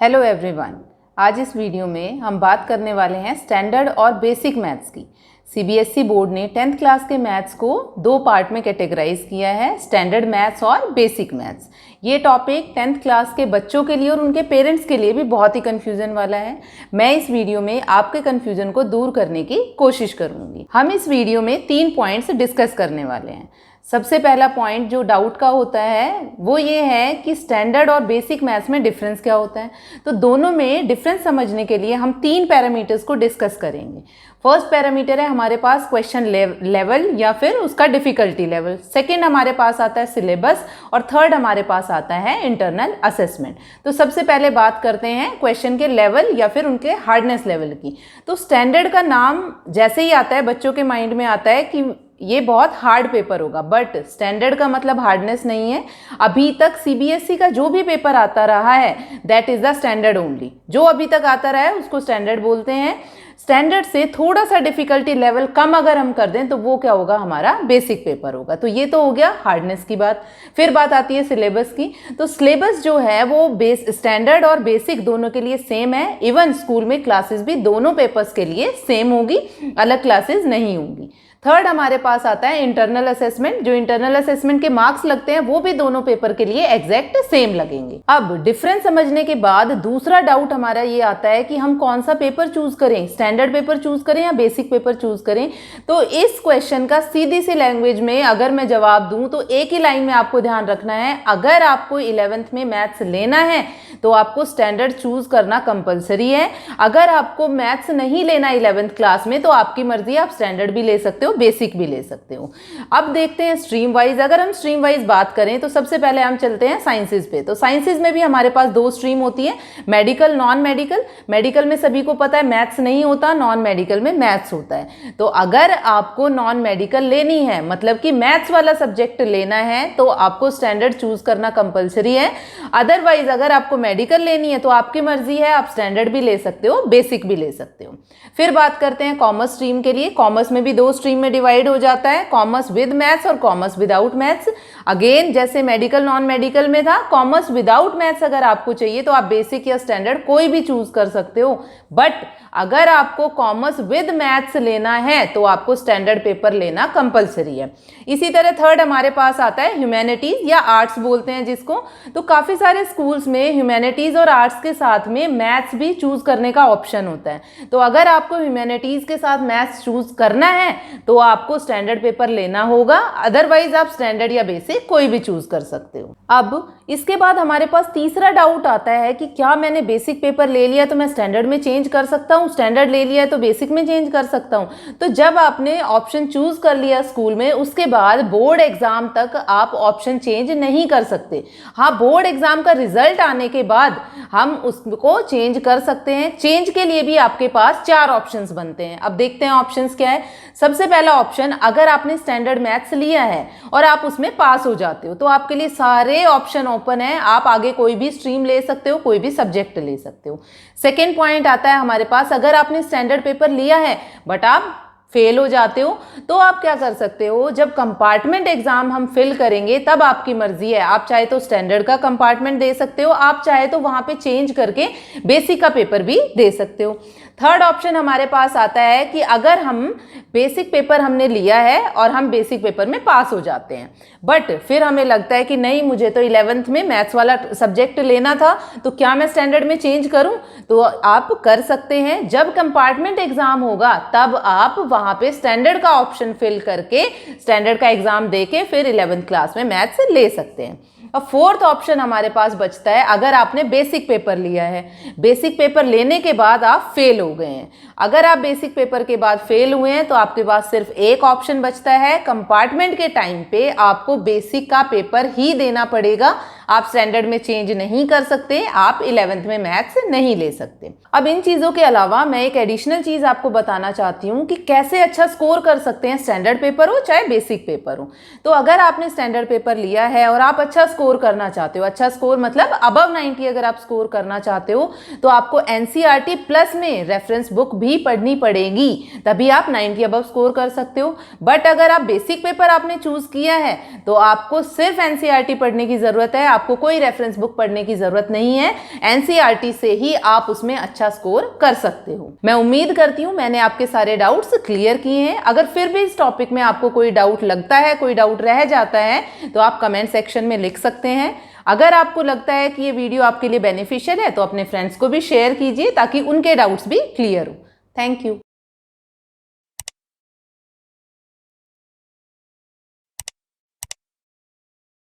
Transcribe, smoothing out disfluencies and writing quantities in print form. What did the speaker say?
Hello everyone. आज इस video में हम बात करने वाले हैं स्टैंडर्ड और बेसिक मैथ्स की। सीबीएसई बोर्ड ने 10th क्लास के मैथ्स को दो पार्ट में कैटेगराइज किया है, स्टैंडर्ड मैथ्स और बेसिक मैथ्स। ये टॉपिक 10th क्लास के बच्चों के लिए और उनके पेरेंट्स के लिए भी बहुत ही कन्फ्यूज़न वाला है। मैं इस वीडियो में आपके कन्फ्यूज़न को दूर करने की कोशिश करूँगी। हम इस वीडियो में 3 पॉइंट्स डिस्कस करने वाले हैं। सबसे पहला पॉइंट जो डाउट का होता है वो ये है कि स्टैंडर्ड और बेसिक मैथ्स में डिफरेंस क्या होता है। तो दोनों में डिफरेंस समझने के लिए हम 3 पैरामीटर्स को डिस्कस करेंगे। फर्स्ट पैरामीटर है हमारे पास क्वेश्चन लेवल या फिर उसका डिफिकल्टी लेवल। सेकंड हमारे पास आता है सिलेबस और थर्ड हमारे पास आता है इंटरनल असेसमेंट। तो सबसे पहले बात करते हैं क्वेश्चन के लेवल या फिर उनके हार्डनेस लेवल की। तो स्टैंडर्ड का नाम जैसे ही आता है बच्चों के माइंड में आता है कि ये बहुत हार्ड पेपर होगा, बट स्टैंडर्ड का मतलब हार्डनेस नहीं है। अभी तक सीबीएसई का जो भी पेपर आता रहा है that is the standard only. जो अभी तक आता रहा है उसको स्टैंडर्ड बोलते हैं। स्टैंडर्ड से थोड़ा सा डिफिकल्टी लेवल कम अगर हम कर दें तो वो क्या होगा, हमारा बेसिक पेपर होगा। तो ये तो हो गया हार्डनेस की बात। फिर बात आती है सिलेबस की। तो सिलेबस जो है वो स्टैंडर्ड और बेसिक दोनों के लिए सेम है। इवन स्कूल में क्लासेस भी दोनों पेपर्स के लिए सेम होगी, अलग क्लासेस नहीं होंगी। थर्ड हमारे पास आता है इंटरनल असेसमेंट। जो इंटरनल असेसमेंट के मार्क्स लगते हैं वो भी दोनों पेपर के लिए एग्जैक्ट सेम लगेंगे। अब डिफरेंस समझने के बाद दूसरा डाउट हमारा ये आता है कि हम कौन सा पेपर चूज करें, स्टैंडर्ड पेपर चूज करें या बेसिक पेपर चूज करें। तो इस क्वेश्चन का सीधी सी लैंग्वेज में अगर मैं जवाब दूं तो एक ही लाइन में आपको ध्यान रखना है, अगर आपको 11th में मैथ्स लेना है तो आपको स्टैंडर्ड चूज करना कंपलसरी है। अगर आपको मैथ्स नहीं लेना 11th क्लास में तो आपकी मर्जी, आप स्टैंडर्ड भी ले सकते हो, बेसिक भी ले सकते हो। अब देखते हैं स्ट्रीम वाइज। अगर हम स्ट्रीम वाइज बात करें तो सबसे पहले हम चलते हैं साइंसेज पे। तो साइंसेज में भी हमारे पास 2 स्ट्रीम होती है, मेडिकल, नॉन मेडिकल। मेडिकल में सभी को पता है मैथ्स नहीं होता, नॉन मेडिकल में मैथ्स होता है। तो अगर आपको नॉन मेडिकल लेनी है, मतलब कि मैथ्स वाला सब्जेक्ट लेना है, तो आपको स्टैंडर्ड चूज करना कंपलसरी है। अदरवाइज अगर आपको मेडिकल लेनी है तो आपकी मर्जी है, आप स्टैंडर्ड भी ले सकते हो, बेसिक भी ले सकते हो। फिर बात करते हैं कॉमर्स स्ट्रीम के लिए। कॉमर्स में भी 2 स्ट्रीम में डिवाइड हो जाता है, कॉमर्स विद मैथ्स और कॉमर्स विदाउट मैथ्स। अगेन जैसे मेडिकल नॉन मेडिकल में था, कॉमर्स विदाउट मैथ्स अगर आपको चाहिए तो आप बेसिक या स्टैंडर्ड कोई भी चूज कर सकते हो। बट अगर आपको कॉमर्स विद मैथ्स लेना है तो आपको स्टैंडर्ड पेपर लेना कंपलसरी है। इसी तरह थर्ड हमारे पास आता है ह्यूमैनिटीज या आर्ट्स बोलते हैं जिसको। तो काफी सारे स्कूल्स में ह्यूमैनिटीज और आर्ट्स के साथ में मैथ्स भी चूज करने का ऑप्शन होता है। तो अगर आपको ह्यूमैनिटीज के साथ मैथ्स चूज करना है तो आपको स्टैंडर्ड पेपर लेना होगा, अदरवाइज आप स्टैंडर्ड या बेसिक कोई भी चूज कर सकते हो। अब इसके बाद हमारे पास तीसरा डाउट आता है कि क्या मैंने बेसिक पेपर ले लिया तो मैं स्टैंडर्ड में चेंज कर सकता हूँ, स्टैंडर्ड ले लिया है तो बेसिक में चेंज कर सकता हूँ। तो जब आपने ऑप्शन चूज कर लिया स्कूल में, उसके बाद बोर्ड एग्जाम तक आप ऑप्शन चेंज नहीं कर सकते। हाँ, बोर्ड एग्जाम का रिजल्ट आने के बाद हम उसको चेंज कर सकते हैं। चेंज के लिए भी आपके पास 4 ऑप्शंस बनते हैं। अब देखते हैं ऑप्शंस क्या है। सबसे पहला ऑप्शन, अगर आपने स्टैंडर्ड मैथ्स लिया है और आप उसमें पास हो जाते हो तो आपके लिए सारे ऑप्शन ओपन है, आप आगे कोई भी स्ट्रीम ले सकते हो, कोई भी सब्जेक्ट ले सकते हो। सेकेंड पॉइंट आता है हमारे पास, अगर आपने स्टैंडर्ड पेपर लिया है बट आप फेल हो जाते हो तो आप क्या कर सकते हो, जब कंपार्टमेंट एग्जाम हम फिल करेंगे तब आपकी मर्जी है, आप चाहे तो स्टैंडर्ड का कंपार्टमेंट दे सकते हो, आप चाहे तो वहां पे चेंज करके बेसिक का पेपर भी दे सकते हो। थर्ड ऑप्शन हमारे पास आता है कि अगर हम बेसिक पेपर हमने लिया है और हम बेसिक पेपर में पास हो जाते हैं, बट फिर हमें लगता है कि नहीं, मुझे तो 11th में मैथ्स वाला सब्जेक्ट लेना था, तो क्या मैं स्टैंडर्ड में चेंज करूं? तो आप कर सकते हैं। जब कंपार्टमेंट एग्जाम होगा तब आप वहां पे स्टैंडर्ड का ऑप्शन फिल करके स्टैंडर्ड का एग्जाम देके फिर 11th क्लास में मैथ्स ले सकते हैं। अब फोर्थ ऑप्शन हमारे पास बचता है, अगर आपने बेसिक पेपर लिया है, बेसिक पेपर लेने के बाद आप फेल हो गए हैं। अगर आप बेसिक पेपर के बाद फेल हुए हैं तो आपके पास सिर्फ एक ऑप्शन बचता है, कंपार्टमेंट के टाइम पे आपको बेसिक का पेपर ही देना पड़ेगा। आप स्टैंडर्ड में चेंज नहीं कर सकते, आप 11th में मैथ्स नहीं ले सकते। अब इन चीज़ों के अलावा मैं एक एडिशनल चीज़ आपको बताना चाहती हूँ कि कैसे अच्छा स्कोर कर सकते हैं, स्टैंडर्ड पेपर हो चाहे बेसिक पेपर हो। तो अगर आपने स्टैंडर्ड पेपर लिया है और आप अच्छा स्कोर करना चाहते हो, अच्छा स्कोर मतलब अबव 90 अगर आप स्कोर करना चाहते हो, तो आपको एनसीईआरटी प्लस में रेफरेंस बुक भी पढ़नी पड़ेगी, तभी आप 90 अबव स्कोर कर सकते हो। बट अगर आप बेसिक पेपर आपने चूज किया है तो आपको सिर्फ एनसीईआरटी पढ़ने की जरूरत है, आपको कोई रेफरेंस बुक पढ़ने की जरूरत नहीं है, एनसीईआरटी से ही आप उसमें अच्छा स्कोर कर सकते हो। मैं उम्मीद करती हूँ मैंने आपके सारे डाउट्स क्लियर किए हैं। अगर फिर भी इस टॉपिक में आपको कोई डाउट लगता है, कोई डाउट रह जाता है, तो आप कमेंट सेक्शन में लिख सकते हैं। अगर आपको लगता है कि ये वीडियो आपके लिए बेनिफिशियल है तो अपने फ्रेंड्स को भी शेयर कीजिए ताकि उनके डाउट्स भी क्लियर हो। Thank you.